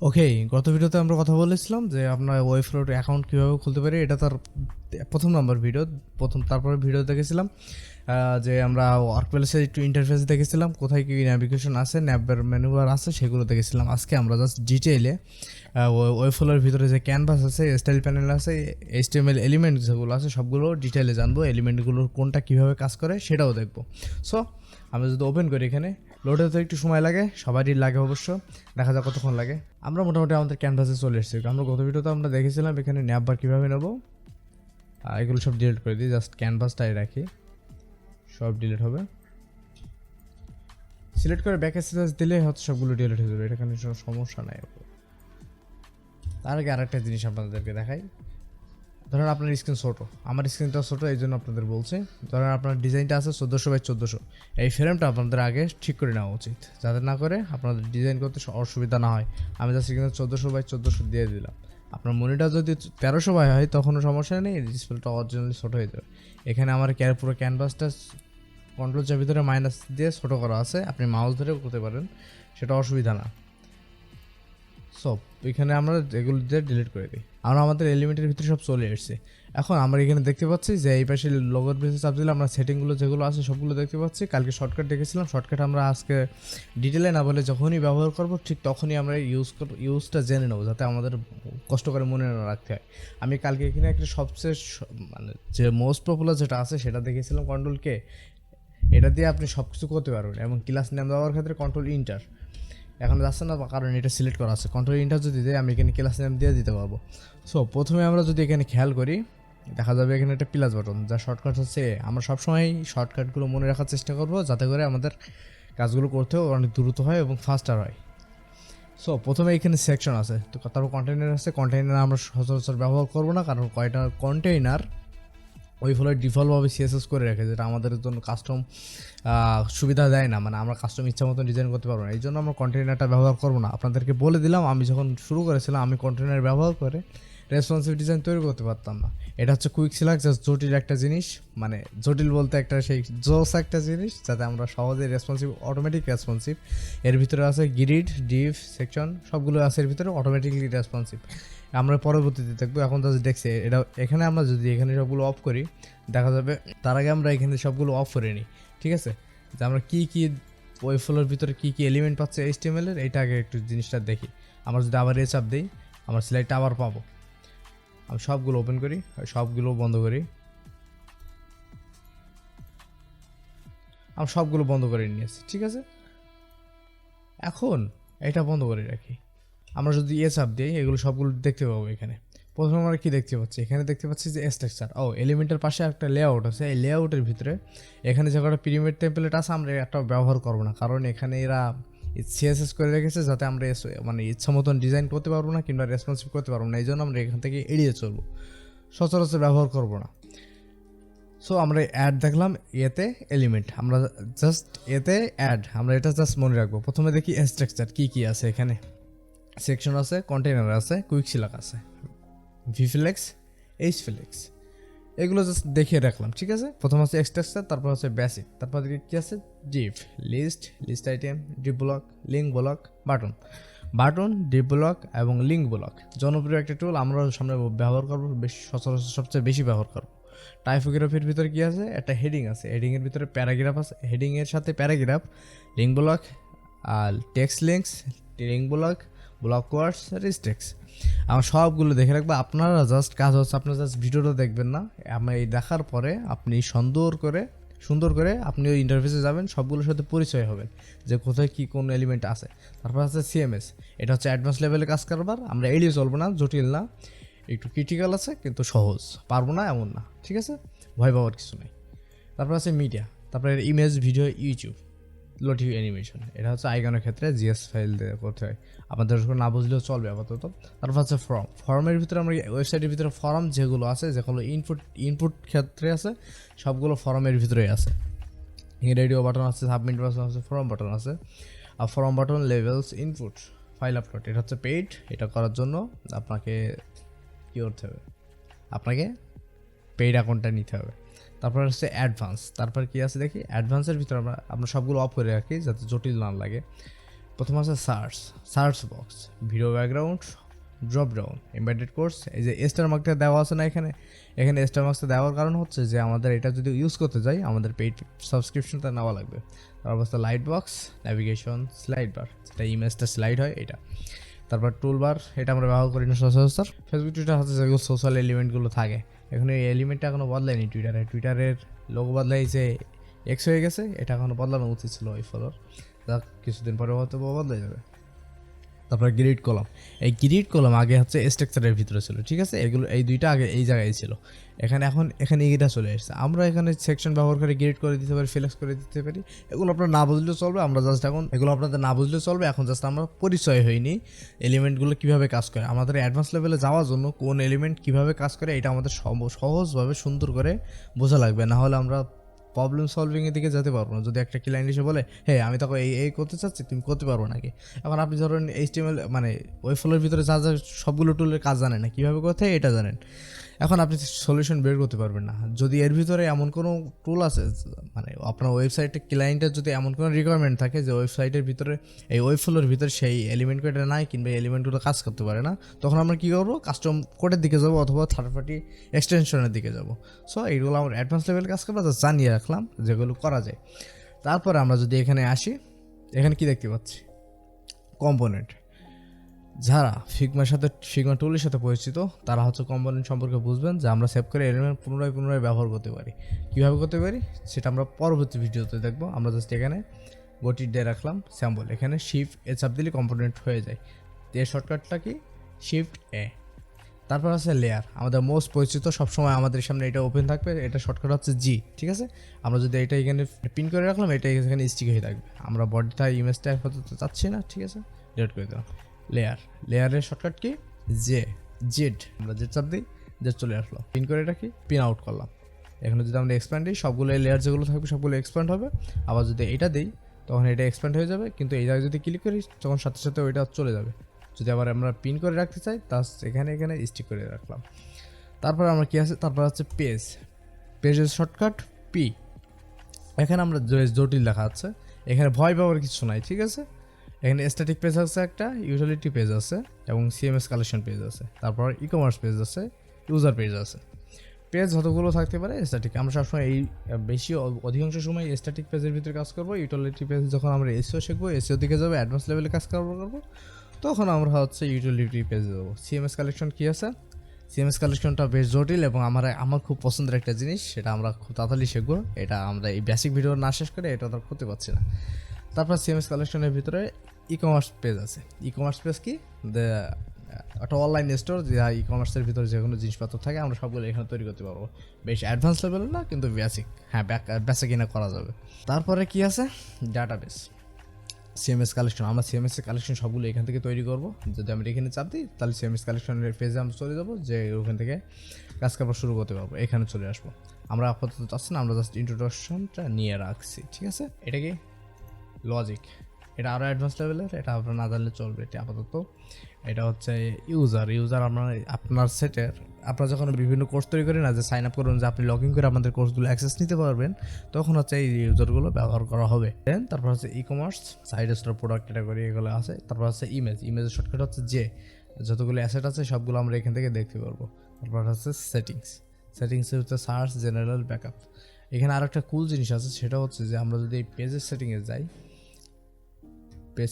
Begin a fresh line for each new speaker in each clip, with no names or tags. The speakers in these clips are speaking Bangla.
ওকে, গত ভিডিওতে আমরা কথা বলেছিলাম যে আপনার ওয়েবফ্লো অ্যাকাউন্ট কীভাবে খুলতে পারি। এটা তার প্রথম নাম্বার ভিডিও। তারপরে ভিডিও দেখেছিলাম যে আমরা ওয়ার্কপ্লেসের একটু ইন্টারফেস দেখেছিলাম, কোথায় কী ন্যাভিগেশন আছে, ন্যাভের মেনুবার আছে, সেগুলো দেখেছিলাম। আজকে আমরা জাস্ট ডিটেইলে ওয়েবফ্লোর ভিতরে যে ক্যানভাস আছে, স্টাইল প্যানেল আছে, HTML এলিমেন্ট যেগুলো আছে সবগুলো ডিটেইলে জানবো। এলিমেন্টগুলোর কোনটা কীভাবে কাজ করে সেটাও দেখবো। সো আমরা যদি ওপেন করি, এখানে লোড হতে একটু সময় লাগে, সবারই লাগে অবশ্য। দেখা যাক কতক্ষণ লাগে। আমরা মোটামুটি আমাদের ক্যানভাসে চলে এসেছি। আমরা গত ভিডিওতে আমরা দেখেছিলাম এখানে ন্যাভবার কীভাবে নেবো। এগুলো সব ডিলিট করে দিই, জাস্ট ক্যানভাসটাই রাখি, সব ডিলিট হবে। সিলেক্ট করে ব্যাক স্ল্যাশ দিলে হয়তো সবগুলো ডিলিট হয়ে যাবে, এটা কোনো সমস্যা নাই। তার আগে আরেকটা জিনিস আপনাদেরকে দেখাই। ধরেন আপনার স্ক্রিন ছোটো, আমার স্ক্রিনটা ছোটো, এই জন্য আপনাদের বলছে। ধরেন আপনার ডিজাইনটা আছে 1400x1400, এই ফ্রেমটা আপনাদের আগে ঠিক করে নেওয়া উচিত, যাতে না করে আপনাদের ডিজাইন করতে অসুবিধা না হয়। আমি জাস্ট এখানে 1400x1400 দিয়ে দিলাম। আপনার মনিটা যদি 1300 হয় তখনও সমস্যা নেই, ডিসপ্লেটা অরিজিনালি ছোটো হয়ে যাবে। এখানে আমার পুরো ক্যানভাসটা কন্ট্রোল চার ভিতরে মাইনাস দিয়ে ছোটো করা আছে, আপনি মাউস ধরেও করতে পারেন, সেটা অসুবিধা না। সব এখানে আমরা এগুলো দিয়ে ডিলিট করে দিই। আমরা আমাদের এলিমেন্টের ভিতরে সব চলে এসেছে। এখন আমরা এখানে দেখতে পাচ্ছি যে এই পাশে লোগোর ভিতরে চাপ দিলে আমরা সেটিংগুলো যেগুলো আছে সবগুলো দেখতে পাচ্ছি। কালকে শর্টকাট দেখেছিলাম, শর্টকাট আমরা আজকে ডিটেলে না বলে যখনই ব্যবহার করব ঠিক তখনই আমরা ইউজটা জেনে নেবো, যাতে আমাদের কষ্ট করে মনে না রাখতে হয়। আমি কালকে এখানে একটা সবচেয়ে মানে যে মোস্ট পপুলার যেটা আছে সেটা দেখেছিলাম, কন্ট্রোল কে। এটা দিয়ে আপনি সব কিছু করতে পারবেন, এবং ক্লাস নেম দেওয়ার ক্ষেত্রে কন্ট্রোল ইন্টার। এখন যাচ্ছে না কারণ এটা সিলেক্ট করা আছে। কন্ট্রোল ইন্টার যদি দেয় আমি এখানে ক্লাস নেম দিয়ে দিতে পারবো। সো প্রথমে আমরা যদি এখানে খেয়াল করি, দেখা যাবে এখানে একটা প্লাস বাটন, যা শর্টকাট হচ্ছে। আমরা সবসময় শর্টকাটগুলো মনে রাখার চেষ্টা করবো, যাতে করে আমাদের কাজগুলো করতেও অনেক দ্রুত হয় এবং ফাস্টার হয়। সো প্রথমে এখানে সেকশন আছে, তো তারপর কন্টেইনার আছে। কন্টেইনার আমরা সচরাচর ব্যবহার করবো না, কারণ কয়টা কন্টেইনার ওয়েবফ্লোয় ডিফল্টভাবে সিএসএস করে রাখে, যেটা আমাদের জন্য কাস্টম সুবিধা দেয় না। মানে আমরা কাস্টম ইচ্ছা মতো ডিজাইন করতে পারবো না, এই জন্য আমরা কন্টেইনারটা ব্যবহার করবো না। আপনাদেরকে বলে দিলাম, আমি যখন শুরু করেছিলাম আমি কন্টেইনার ব্যবহার করে রেসপন্সিভ ডিজাইন তৈরি করতে পারতাম না। এটা হচ্ছে কুইক সিলেক্ট, জাস্ট জটিল একটা জিনিস, মানে জটিল বলতে একটা সেই জোস একটা জিনিস, যাতে আমরা সহজে রেসপন্সিভ, অটোমেটিক রেসপন্সিভ। এর ভিতরে আছে গ্রিড, ডিভ, সেকশন, সবগুলো আছে এর ভিতরে অটোমেটিকলি রেসপন্সিভ। আমরা পরবর্তীতে দেখবো। এখন জাস্ট দেখছি এটা, এখানে আমরা যদি এখানে সবগুলো অফ করি দেখা যাবে। তার আগে আমরা এখানে সবগুলো অফ করে নিই, ঠিক আছে? যে আমরা কী কী ওয়েবফ্লোর ভিতরে কী কী এলিমেন্ট পাচ্ছে HTML এর, এটা আগে একটু জিনিসটা দেখি। আমরা যদি আবার চাপ দিই, আমরা স্লাইডটা আবার পাবো। আমি সবগুলো ওপেন করি, সবগুলো বন্ধ করি। আমি সবগুলো বন্ধ করে নিয়েছি, ঠিক আছে? এখন এটা বন্ধ করে রাখি। আমরা যদি চাপ দিই, এগুলো সবগুলো দেখতে পাবো। এখানে প্রথমে আমরা কি দেখতে পাচ্ছি, এখানে দেখতে পাচ্ছি যে স্ট্রাকচার। এলিমেন্টের পাশে একটা লেআউট আছে। এই লেআউটের ভিতরে এখানে যে কটা প্রিমিয়ার টেমপ্লেট আছে আমরা একটা ব্যবহার করবো না, কারণ এখানে এরা সিএসএস করে রেখেছে, যাতে আমরা মানে ইচ্ছা মতন ডিজাইন করতে পারবো না কিংবা রেসপন্সিভ করতে পারবো না। এই জন্য আমরা এখান থেকে এড়িয়ে চলবো, সচরাচর ব্যবহার করবো না। সো আমরা অ্যাড দেখলাম, এতে এলিমেন্ট, আমরা জাস্ট এতে অ্যাড, আমরা এটা জাস্ট মনে রাখবো। প্রথমে দেখি স্ট্রাকচার কী কী আছে। এখানে সেকশন আছে, কন্টেইনার আছে, কুইক সিলেক্ট আছে, ভিফ্লেক্স, এইচফ্লেক্স, এগুলো জাস্ট দেখিয়ে রাখলাম, ঠিক আছে? প্রথম আছে স্ট্রাকচার, তারপর হচ্ছে বেসিক, তারপর কী আছে div, list item, div block, link block, button, div block এবং লিঙ্ক ব্লক। জনপ্রিয় একটা টুল, আমরা সামনে ব্যবহার করবো, বেশি সচরাচর সবচেয়ে বেশি ব্যবহার করবো। টাইপোগ্রাফির ভিতরে কী আছে, একটা হেডিং আছে, হেডিংয়ের ভিতরে প্যারাগ্রাফ আছে, হেডিংয়ের সাথে প্যারাগ্রাফ, লিঙ্ক ব্লক, আর text links, link block, block words, restricts. আমার সবগুলো দেখে রাখবো। আপনারা জাস্ট কাজ হচ্ছে, আপনারা জাস্ট ভিডিওটা দেখবেন না, আমার এই দেখার পরে আপনি সুন্দর করে আপনি ওই ইন্টারফেসে যাবেন, সবগুলোর সাথে পরিচয় হবেন যে কোথায় কী কোন এলিমেন্ট আছে। তারপর আছে CMS, এটা হচ্ছে অ্যাডভান্স লেভেলে কাজ করবার, আমরা এড়িয়ে চলবো না, জটিল না, একটু ক্রিটিক্যাল আছে কিন্তু সহজ, পারবো না এমন না, ঠিক আছে? ভয় পাওয়ার কিছু নেই। তারপর আছে মিডিয়া, তারপরে ইমেজ, ভিডিও, ইউটিউব, লোটিভ অ্যানিমেশন, এটা হচ্ছে আইকনের ক্ষেত্রে জিএস ফাইল দিয়ে করতে হয়, আমাদের না বুঝলেও চলবে আপাতত। তারপর হচ্ছে ফর্মের ভিতরে আমরা ওয়েবসাইটের ভিতরে ফর্ম যেগুলো আছে, যেগুলো ইনপুট ক্ষেত্রে আছে, সবগুলো ফর্মের ভিতরেই আছে। রেডিও বাটন আছে, সাবমিট বাটন আছে, ফর্ম বাটন আছে। আর form button, levels, input, file upload, এটা হচ্ছে পেইড। এটা করার জন্য আপনাকে কী করতে হবে, আপনাকে পেইড অ্যাকাউন্টটা নিতে হবে। তারপর হচ্ছে অ্যাডভান্স, তারপর কি আছে দেখি। অ্যাডভান্সের ভিতরে আমরা সবগুলো অফ করে রাখি, যাতে জটিল না লাগে। প্রথম আছে search box, video background, drop down, embedded course. এই যে স্টার মার্কটা দেওয়া আছে না এখানে স্টার মার্কসটা দেওয়ার কারণ হচ্ছে যে আমাদের এটা যদি ইউজ করতে যাই আমাদের পেইড সাবস্ক্রিপশনটা নেওয়া লাগবে। তারপর হচ্ছে লাইট বক্স, ন্যাভিগেশন, স্লাইড বার, যেটা ইমেজটা স্লাইড হয় এটা। তারপর টুল বার, এটা আমরা ব্যবহার করি না সচরাচর। ফেসবুক টুইটার হচ্ছে যেগুলো সোশ্যাল এলিমেন্টগুলো থাকে, এখন এই এলিমেন্টটা এখনও বদলায়নি টুইটারের লোগো বদলাইছে এক্স হয়ে গেছে, এটা এখনও বদলানো উচিত ছিল ওই ফলোর, যা কিছুদিন পরে হয়তো বদলে যাবে। তারপরে গ্রিড কলাম, এই গ্রিড কলাম আগে হচ্ছে স্ট্রাকচারের ভিতরে ছিল, ঠিক আছে, এগুলো এই দুইটা আগে এই জায়গায় ছিল, এখানে এইটা চলে এসেছে। আমরা এখানে সেকশন ব্যবহার করে গ্রিড করে দিতে পারি, ফ্লেক্স করে দিতে পারি, এগুলো আপনারা না বুঝলেও চলবে। আমরা জাস্ট এখন এগুলো আপনাদের না বুঝলেও চলবে, এখন জাস্ট আমরা পরিচয় হয়নি এলিমেন্টগুলো কীভাবে কাজ করে। আমাদের অ্যাডভান্স লেভেলে যাওয়ার জন্য কোন এলিমেন্ট কীভাবে কাজ করে এটা আমাদের সহজভাবে সুন্দর করে বোঝা লাগবে, না হলে আমরা প্রবলেম সলভিংয়ের দিকে যেতে পারবো না। যদি একটা ক্লায়েন্ট এসে বলে হ্যাঁ আমি তখন এই করতে চাচ্ছি, তুমি করতে পারবো নাকি। এখন আপনি ধরুন HTML মানে ওয়েবফ্লোর ভিতরে যা সবগুলো টুলের কাজ জানেন না, কীভাবে করতে হয় এটা জানেন, এখন আপনি সলিউশন বের করতে পারবেন না। যদি এর ভিতরে এমন কোনো টুল আছে, মানে আপনার ওয়েবসাইটে ক্লায়েন্টের যদি এমন কোনো রিকোয়ারমেন্ট থাকে যে ওয়েবসাইটের ভিতরে এই ওয়েবফ্লোর ভিতরে সেই এলিমেন্টগুলো নাই কিংবা এলিমেন্টগুলো কাজ করতে পারে না, তখন আমরা কী করবো, কাস্টম কোডের দিকে যাবো অথবা থার্ড পার্টি এক্সটেনশনের দিকে যাবো। সো এইগুলো আমরা অ্যাডভান্স লেভেল কাজ করবো, জানিয়ে রাখলাম যেগুলো করা যায়। তারপরে আমরা যদি এখানে আসি, এখানে কি দেখতে পাচ্ছি, কম্পোনেন্ট। যারা ফিগমা টুলের সাথে পরিচিত তারা হচ্ছে কম্পোনেন্ট সম্পর্কে বুঝবেন, যে আমরা সেভ করে এলিমেন্ট পুনরায় ব্যবহার করতে পারি। কীভাবে করতে পারি সেটা আমরা পরবর্তী ভিডিওতে দেখবো। আমরা জাস্ট এখানে গতি দিয়ে রাখলাম স্যাম্পল, এখানে শিফট এ চাপ দিলে কম্পোনেন্ট হয়ে যায়। এর শর্টকাটটা কি, শিফট এ। তারপর আছে লেয়ার, আমাদের মোস্ট পরিচিত, সবসময় আমাদের সামনে এটা ওপেন থাকবে, এটা শর্টকাট হচ্ছে জি, ঠিক আছে। আমরা যদি এটা এখানে পিন করে রাখলাম, এটা এখানে স্টিক হয়ে থাকবে। আমরা বডিটা ইমেজটা আপাতত চাচ্ছি না, ঠিক আছে, ডিলিট করে দিলাম। লেয়ারের শর্টকাট কি, জেড, আমরা জেড চাপ দিই, জেড চলে আসলো। পিন করে এটা কি, পিন আউট করলাম। এখানে যদি আমরা এক্সপ্যান্ড দিই, সবগুলো লেয়ার যেগুলো থাকবে সবগুলো এক্সপ্যান্ড হবে। আবার যদি এটা দিই তখন এটা এক্সপ্যান্ড হয়ে যাবে, কিন্তু এই জায়গায় যদি ক্লিক করি তখন সাথে সাথে ওইটা চলে যাবে। যদি আবার আমরা পিন করে রাখতে চাই তা এখানে স্টিক করে রাখলাম। তারপর আমরা কি আছে, তারপর হচ্ছে পেজের শর্টকাট পি। এখানে আমরা জটিল লেখা আছে, এখানে ভয় পাওয়ার কিছু নাই, ঠিক আছে। এখানে স্ট্যাটিক পেজ আছে, একটা ইউটিলিটি পেজ আছে এবং CMS কালেকশন পেজ আছে, তারপর ই-কমার্স পেজ আছে, ইউজার পেজ আছে। পেজ যতগুলো থাকতে পারে স্ট্যাটিক, আমরা সবসময় এই অধিকাংশ সময় স্ট্যাটিক পেজের ভিতরে কাজ করবো। ইউটিলিটি পেজ যখন আমরা এসিও শিখবো, এসিও দিকে যাবো, অ্যাডভান্স লেভেলে কাজ করবো, তখন আমরা হচ্ছে ইউটিলিটি পেজে যাবো। CMS কালেকশন কী আছে, CMS কালেকশনটা বেশ জটিল এবং আমার খুব পছন্দের একটা জিনিস, সেটা আমরা খুব তাড়াতাড়ি শিখবো। এটা আমরা এই বেসিক ভিডিও না শেষ করে এটা তো করতে পারছি না। তারপর CMS কালেকশনের ভিতরে ই-কমার্স পেজ আছে। ই-কমার্স পেজ কি, একটা অনলাইন স্টোর, যা ই-কমার্সের ভিতরে যে কোনো জিনিসপত্র থাকে আমরা সবগুলো এখানে তৈরি করতে পারবো। বেশ অ্যাডভান্স লেভেল না, কিন্তু বেসিক, হ্যাঁ বেসিক কিনা করা যাবে। তারপরে কি আছে, ডাটাবেস, CMS কালেকশন। আমরা CMS কালেকশন সবগুলো এখান থেকে তৈরি করবো। যদি আমরা এখানে চাপ দিই তাহলে CMS কালেকশনের পেজে আমরা চলে যাবো, যে ওখান থেকে কাজ করা শুরু করতে পারবো, এখানে চলে আসবো। আমরা আপাতত চাচ্ছি না, আমরা জাস্ট ইন্ট্রোডাকশনটা নিয়ে রাখছি, ঠিক আছে। এটা কি লজিক, এটা আরও অ্যাডভান্স লেভেলের, এটা আপনার না জানলে চলবে। এটা আপাতত এটা হচ্ছে ইউজার আপনার সেটের, আপনারা যখন বিভিন্ন কোর্স তৈরি করেন না, যে সাইন আপ করুন, যে আপনি লগ ইন করে আমাদের কোর্সগুলো অ্যাক্সেস নিতে পারবেন, তখন হচ্ছে এই ইউজারগুলো ব্যবহার করা হবে। দেন তারপর হচ্ছে ecommerce, side store, product category, এগুলো আছে। তারপর হচ্ছে ইমেজের শর্টকাট হচ্ছে যতগুলো অ্যাসেট আছে সবগুলো আমরা এখান থেকে দেখতে পারবো। তারপর হচ্ছে সেটিংসে হচ্ছে সার্চ, জেনারেল, ব্যাকআপ। এখানে আর একটা কুল জিনিস আছে, সেটা হচ্ছে যে আমরা যদি এই পেজের সেটিংয়ে যাই, পেজ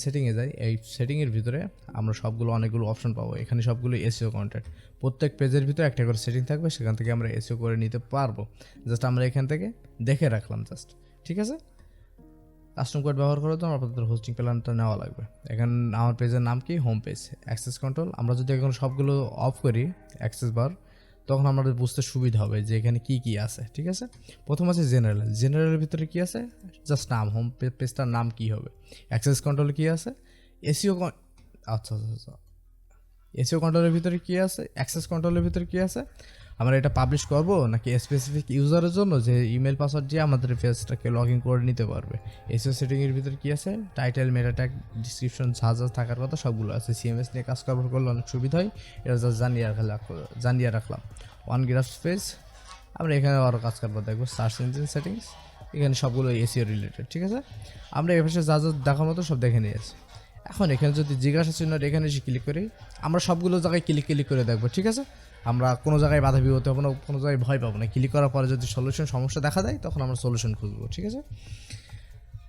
সেটিংয়ে যাই, এই সেটিংয়ের ভিতরে আমরা অনেকগুলো অপশন পাবো। এখানে সবগুলো এসইও কন্টেন্ট, প্রত্যেক পেজের ভিতরে একটা করে সেটিং থাকবে, সেখান থেকে আমরা এসইও করে নিতে পারবো। জাস্ট আমরা এখান থেকে দেখে রাখলাম জাস্ট, ঠিক আছে। কাস্টম কোড ব্যবহার করে তো আমার আপনাদের হোস্টিং প্ল্যানটা নেওয়া লাগবে। এখানে আমার পেজের নাম কি, হোম পেজ। অ্যাক্সেস কন্ট্রোল, আমরা যদি এখন সবগুলো অফ করি অ্যাক্সেস বার, তখন আমাদের বুঝতে সুবিধা হবে যে এখানে কি আছে, ঠিক আছে। প্রথম আছে জেনারেলের ভিতরে কি আছে, জাস্ট নাম, হোম পেজটার নাম কি হবে। অ্যাক্সেস কন্ট্রোলে কি আছে, এসইও কন্ট্রোলের ভিতরে কি আছে, অ্যাক্সেস কন্ট্রোলের ভিতরে কি আছে, আমরা এটা পাবলিশ করব নাকি স্পেসিফিক ইউজারের জন্য, যে ইমেল পাসওয়ার্ড দিয়ে আমাদের পেজটাকে লগ ইন করে নিতে পারবে। এসইও সেটিংয়ের ভিতরে কি আছে, টাইটেল, মেটা ট্যাগ, ডিসক্রিপশন, যা থাকার কথা সবগুলো আছে। CMS নিয়ে কাজ করলে অনেক সুবিধা হয়, এটা জাস্ট জানিয়ে রাখলাম। ওয়ান গ্রাফ পেজ, আমরা এখানে আরও কাজ করবো, দেখবো সার্চ ইঞ্জিন সেটিংস, এখানে সবগুলো এসিও রিলেটেড, ঠিক আছে। আমরা এই পাশে যা যা দেখার মতো সব দেখে নিয়েছি। এখন এখানে যদি জিজ্ঞাসা চিহ্ন এখানে এসে ক্লিক করি, আমরা সবগুলো জায়গায় ক্লিক করে দেখবো, ঠিক আছে। আমরা কোনো জায়গায় বাধা বিপত্তি হবো না, কোনো জায়গায় ভয় পাবো না। ক্লিক করার পরে যদি সমস্যা দেখা দেয় তখন আমরা সলিউশন খুঁজবো, ঠিক আছে।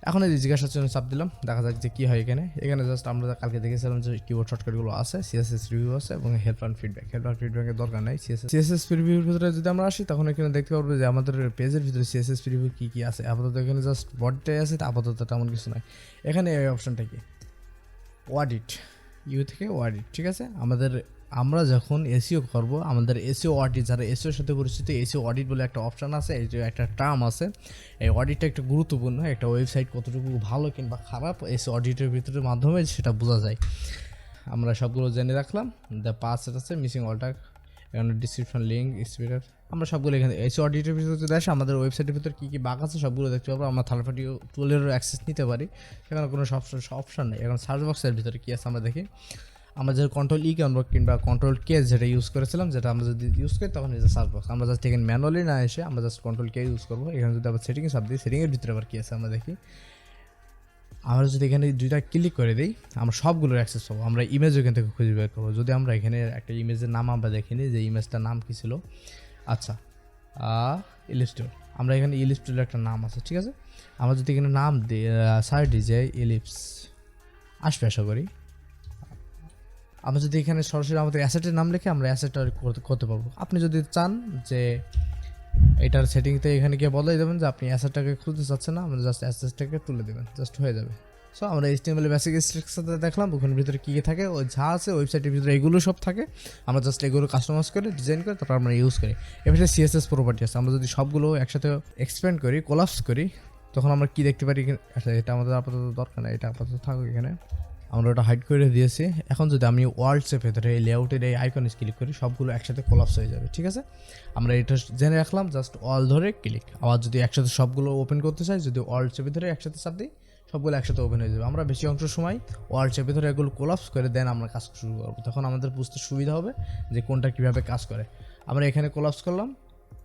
এখন এই জিজ্ঞাসার জন্য চাপ দিলাম, দেখা যাক যে কী হয় এখানে। জাস্ট আমরা কালকে দেখেছিলাম যে কিবোর্ড শর্টকাটগুলো আছে, সিএসএস রিভিউ আছে এবং হেল্প অ্যান্ড ফিডব্যাকের দরকার নেই। সিএসএস প্রিভিউর ভিতরে যদি আমরা আসি তখন এখানে দেখতে পারবো যে আমাদের পেজের ভিতরে সিএসএস প্রিভিউ কী আছে। আপাতত এখানে জাস্ট বডিটাই আছে, আপাতত তেমন কিছু নয়। এখানে এই অপশনটা কি, অডিট, থেকে অডিট, ঠিক আছে। আমরা যখন এসইও করব, আমাদের এসইও অডিট, যারা এসইওর সাথে পরিচিত, এসইও অডিট বলে একটা অপশান আছে, এই যে একটা টার্ম আছে। এই অডিটটা একটু গুরুত্বপূর্ণ, একটা ওয়েবসাইট কতটুকু ভালো কিংবা খারাপ এসইও অডিটের ভিতরে মাধ্যমে সেটা বোঝা যায়। আমরা সবগুলো জেনে রাখলাম। দ্য পাস আছে, মিসিং অলটা, এখানে ডিসক্রিপশন, লিঙ্ক, স্পিকার, আমরা সবগুলো এখানে এসইও অডিটের ভিতরে যদি আসে আমাদের ওয়েবসাইটের ভিতরে কী কী বাগ আছে সবগুলো দেখতে পাবো। আমরা থার্ড পার্টি টুলেরও অ্যাক্সেস নিতে পারি, সেখানে কোনো অপশান নেই। এখন সার্চ বক্সের ভিতরে কী আছে আমরা দেখি। আমরা যে কন্ট্রোল কিংবা কন্ট্রোল কে যেটা ইউজ করেছিলাম, যেটা আমরা যদি ইউজ করি তখন এই যে সার্চ বক্স, আমরা জাস্ট এখানে ম্যানুয়ালি না এসে আমরা জাস্ট কন্ট্রোল কে ইউজ করবো। এখানে যদি আবার সেটিংয়ে চাপ দিই, সেটিংয়ের ভিতরে আবার কী আছে আমরা দেখি। আমরা যদি এখানে দুইটা ক্লিক করে দিই আমরা সবগুলোর অ্যাক্সেস পাবো। আমরা ইমেজ এখান থেকে খুঁজে বের করবো। যদি আমরা এখানে একটা ইমেজের নাম আমরা দেখিনি, যে ইমেজটার নাম কী ছিল, আচ্ছা ইলিপস্টোর, আমরা এখানে ইলিপস্টোরের একটা নাম আছে, ঠিক আছে। আমরা যদি এখানে নাম দিই, সার্চ দিই যে ইলিপস, আসবে আশা করি। আমরা যদি এখানে সরাসরি আমাদের অ্যাসেটের নাম লিখে আমরা অ্যাসেটটা করতে পারবো। আপনি যদি চান যে এটার সেটিংতে এখানে গিয়ে বলাই দেবেন যে আপনি অ্যাসেটটাকে খুঁজতে চাচ্ছেন না, আমরা জাস্ট অ্যাসেটটাকে তুলে দেবেন, জাস্ট হয়ে যাবে। সো আমরা HTML বেসিক স্ট্রাকচারটা দেখলাম, ওখানের ভিতরে কী কী থাকে, ওই যা আছে ওয়েবসাইটের ভিতরে এগুলো সব থাকে। আমরা জাস্ট এগুলো কাস্টমাইজ করে ডিজাইন করে তারপর আমরা ইউজ করি। এবারে CSS প্রপার্টি আছে, আমরা যদি সবগুলো একসাথে এক্সপ্যান্ড করি, কোলাপস করি, তখন আমরা কি দেখতে পারি। আচ্ছা, এটা আমাদের আপাতত দরকার নেই, এটা আপাতত থাকুক এখানে, আমরা ওটা হাইড করে দিয়েছি। এখন যদি আমি ওয়ার্ল্ডসের ভেতরে এই লেআউটের এই আইকনে ক্লিক করি, সবগুলো একসাথে কোলাপস হয়ে যাবে, ঠিক আছে। আমরা এটা জেনে রাখলাম, জাস্ট অল ধরে ক্লিক। আবার যদি একসাথে সবগুলো ওপেন করতে চাই, যদি ওয়ার্ল্ডসের ভিতরে একসাথে চাপ দিই, সবগুলো একসাথে ওপেন হয়ে যাবে। আমরা বেশি অংশ সময় ওয়ার্ল্ডসের ভিতরে এগুলো কোলাপস করে দেন আমরা কাজ শুরু করবো, তখন আমাদের বুঝতে সুবিধা হবে যে কোনটা কীভাবে কাজ করে। আমরা এখানে কোলাপস করলাম,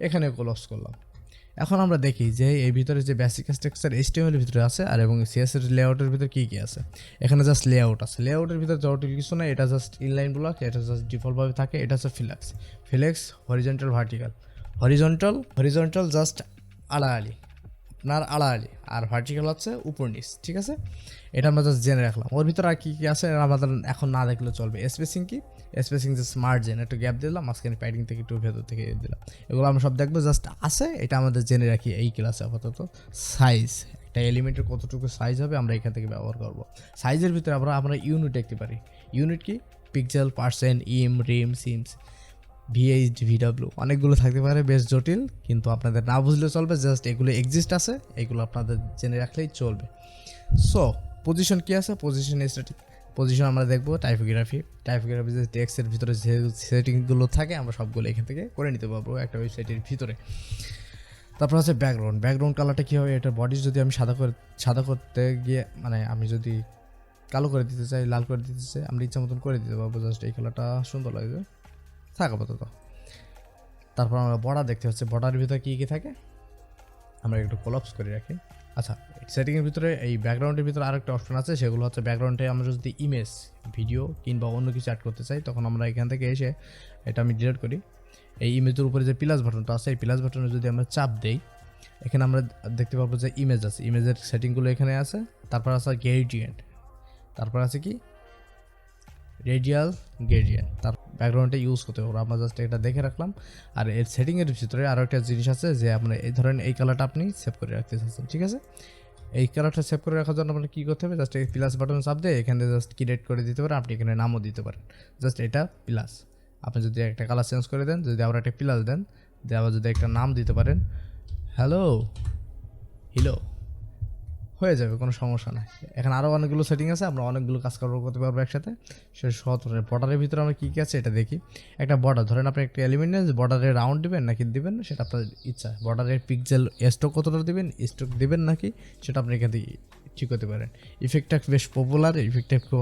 এখানে কোলাপস করলাম। এখন আমরা দেখি যে এই ভিতরে যে বেসিক স্ট্রাকচার HTML এর ভিতরে আছে আর এবং CSS লেআউটের ভিতরে কী কী আছে। এখানে জাস্ট লেআউট আছে, লেআউটের ভিতরে জটিল কিছু না, এটা জাস্ট ইনলাইন ব্লক, এটা জাস্ট ডিফল্টভাবে থাকে। এটা হচ্ছে flex, horizontal, vertical. Horizontal just আড়াআড়ি, আপনার আড়াআড়ি, আর ভার্টিক্যাল হচ্ছে উপর নিচ, ঠিক আছে। এটা আমরা জাস্ট জেনে রাখলাম। ওর ভিতরে আর কী কী আছে আমাদের এখন না দেখলেও চলবে। স্পেসিং কি, স্পেসিং জাস্ট মার্জিন, একটু গ্যাপ দিলাম, মাঝখানে প্যাডিং থেকে একটু ভেতর থেকে দিলাম, এগুলো আমরা সব দেখবো, জাস্ট আছে, এটা আমাদের জেনে রাখি এই ক্লাসে আপাতত। সাইজ, একটা এলিমেন্টের কতটুকু সাইজ হবে আমরা এখান থেকে ব্যবহার করবো। সাইজের ভিতরে আমরা ইউনিট দেখতে পারি। ইউনিট কি, পিক্সেল, পার্সেন্ট, রিম, সিমস, VH, VW, অনেকগুলো থাকতে পারে, বেশ জটিল, কিন্তু আপনাদের না বুঝলেও চলবে, জাস্ট এগুলো এক্সিস্ট আছে, এগুলো আপনাদের জেনে রাখলেই চলবে। সো পজিশন কি আছে, পজিশন স্ট্যাটিক পজিশন আমরা দেখবো। টাইপোগ্রাফি যে টেক্সটের ভিতরে যে সেটিংগুলো থাকে আমরা সবগুলো এখান থেকে করে নিতে পারবো একটা ওয়েবসাইটের ভিতরে। তারপর আছে ব্যাকগ্রাউন্ড কালারটা কী হবে, এটা বডি যদি আমি সাদা করতে গিয়ে, মানে আমি যদি কালো করে দিতে চাই, লাল করে দিতে চাই, আমরা ইচ্ছা মতন করে দিতে পারবো। জাস্ট এই কালারটা সুন্দর লাগবে, থাক আপাতত। তারপর আমরা বর্ডার দেখতে হচ্ছে, বর্ডারের ভিতরে কী কী থাকে আমরা একটু কোলাপস করে রাখি। আচ্ছা, সেটিংয়ের ভিতরে এই ব্যাকগ্রাউন্ডের ভিতরে আরেকটা অপশন আছে, সেগুলো হচ্ছে ব্যাকগ্রাউন্ডে আমরা যদি ইমেজ, ভিডিও কিংবা অন্য কিছু অ্যাড করতে চাই, তখন আমরা এখান থেকে এসে এটা আমি ডিলিট করি। এই ইমেজের উপরে যে প্লাস বাটনটা আছে, এই প্লাস বাটনে যদি আমরা চাপ দেই, এখানে আমরা দেখতে পাবো যে ইমেজ আছে, ইমেজের সেটিংগুলো এখানে আছে। তারপর আছে গ্রেডিয়েন্ট, তারপর আছে কি রেডিয়াল গ্রেডিয়েন্ট, তার ব্যাকগ্রাউন্ডে ইউজ করতে পারবো। আমরা জাস্ট এটা দেখে রাখলাম। আর এর সেটিংয়ের ভিতরে আরও একটা জিনিস আছে, যে আপনার এই ধরেন এই কালারটা আপনি সেভ করে রাখতে চাচ্ছেন, ঠিক আছে। এই কালারটা সেভ করে রাখার জন্য আপনার কী করতে হবে, জাস্ট এই প্লাস বাটন চাপ দিয়ে এখানে জাস্ট ক্রিয়েট করে দিতে পারেন, আপনি এখানে নামও দিতে পারেন। জাস্ট এটা প্লাস, আপনি যদি একটা কালার চেঞ্জ করে দেন, যদি আবার একটা প্লাস দেন, দিয়ে আবার যদি একটা নাম দিতে পারেন, হ্যালো হয়ে যাবে, কোনো সমস্যা নাই। এখন আরও অনেকগুলো সেটিং আছে, আমরা অনেকগুলো কাজ করতে পারবো একসাথে। সে বর্ডারের ভিতরে আমরা কী কী আছে এটা দেখি। একটা বর্ডার ধরেন, আপনি একটা এলিমেন্ট নেন, বর্ডারে রাউন্ড দিবেন নাকি দিবেন না সেটা আপনার ইচ্ছা। বর্ডারের পিক্সেল স্ট্রোক কতটা দিবেন, স্ট্রোক দিবেন নাকি সেটা আপনি এখান থেকে ঠিক করতে পারেন। ইফেক্টটা বেশ পপুলার, ইফেক্টটা খুব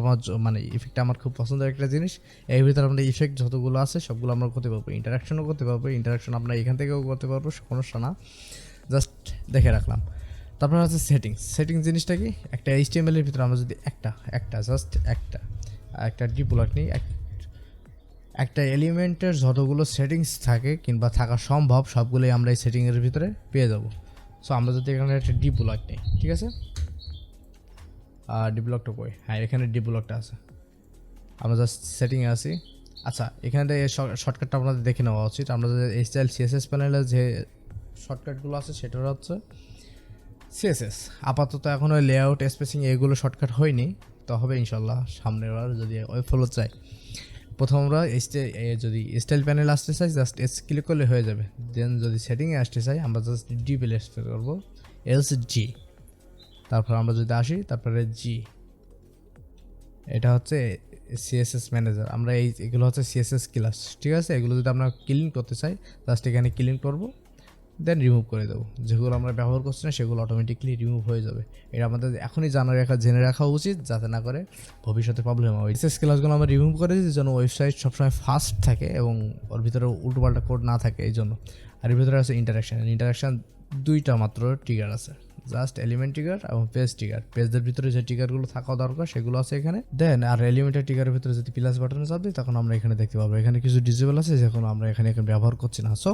ইফেক্টটা আমার খুব পছন্দের একটা জিনিস। এর ভিতরে আমরা ইফেক্ট যতগুলো আছে সবগুলো আমরা করতে পারবো, ইন্টারাকশনও করতে পারবো। ইন্টারাকশন আমরা এখান থেকেও করতে পারবো, সমস্যা না, জাস্ট দেখে রাখলাম। তারপর আছে সেটিংস জিনিসটা কি, একটা HTML এর ভিতরে আমরা যদি একটা ডি ব্লক নিই, একটা এলিমেন্টের যতগুলো সেটিংস থাকে কিংবা থাকা সম্ভব সবগুলোই আমরা এই সেটিংয়ের ভিতরে পেয়ে যাব। সো আমরা যদি এখানে একটা ডি ব্লক নিই, ঠিক আছে, ডি ব্লকটা কই, হ্যাঁ এখানে ডি ব্লকটা আছে, আমরা জাস্ট সেটিংয়ে আসি। আচ্ছা এখানে এই শর্টকাটটা আপনাদের দেখে নেওয়া উচিত। আমরা যে HTML CSS প্যানেলের যে শর্টকাটগুলো আছে সেটা হচ্ছে CSS। আপাতত এখন ওই লেআউট স্পেসিং এগুলো শর্টকাট হয়নি, তো হবে ইনশাল্লাহ সামনের বার যদি ওয়েবফ্লো চাই। প্রথম আমরা যদি স্টাইল প্যানেল আসতে চাই জাস্ট ক্লিক করলে হয়ে যাবে। দেন যদি সেটিংয়ে আসতে চাই আমরা জাস্ট ডি প্লেস করবো, এলস জি, তারপর আমরা যদি আসি তারপরে জি, এটা হচ্ছে CSS ম্যানেজার। আমরা এগুলো হচ্ছে CSS ক্লাস, ঠিক আছে। এগুলো যদি আমরা ক্লিন করতে চাই জাস্ট এখানে ক্লিন করব, দেন রিমুভ করে দেবো। যেগুলো আমরা ব্যবহার করছি না সেগুলো অটোমেটিকলি রিমুভ হয়ে যাবে। এটা আমাদের এখনই জেনে রাখা উচিত, যাতে না করে ভবিষ্যতে প্রবলেম হয়। CSS ক্লাসগুলো আমরা রিমুভ করে দিই যেন ওয়েবসাইট সবসময় ফাস্ট থাকে এবং ওর ভিতরে উল্টোপাল্টা কোড না থাকে এই জন্য। আর এর ভিতরে আছে ইন্টারাকশান দুইটা মাত্র ট্রিগার আছে, জাস্ট এলিমেন্ট ট্রিগার এবং পেজ ট্রিগার। পেজের ভিতরে যে ট্রিগারগুলো থাকা দরকার সেগুলো আছে এখানে। দেন আর এলিমেন্টের ট্রিগারের ভিতরে যদি প্লাস বাটনে চাপ দিই তখন আমরা এখানে দেখতে পাবো এখানে কিছু ডিসেবল আছে যেগুলো আমরা এখানে ব্যবহার করছি না। সো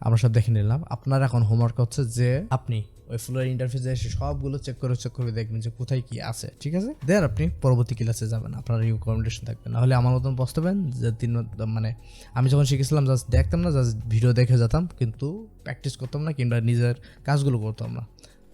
আমরা সব দেখে নিলাম। আপনার এখন হোমওয়ার্ক হচ্ছে যে আপনি ওই ফ্লোর ইন্টারফেসে এসে সবগুলো চেক করে দেখবেন যে কোথায় কি আছে, ঠিক আছে। দেন আপনি পরবর্তী ক্লাসে যাবেন, আপনার রিকমেন্ডেশন থাকবে। নাহলে আমার মতন পস্তাবেন যে মানে আমি যখন শিখেছিলাম জাস্ট দেখতাম না, জাস্ট ভিডিও দেখে যেতাম কিন্তু প্র্যাকটিস করতাম না কিংবা নিজের কাজগুলো করতাম না।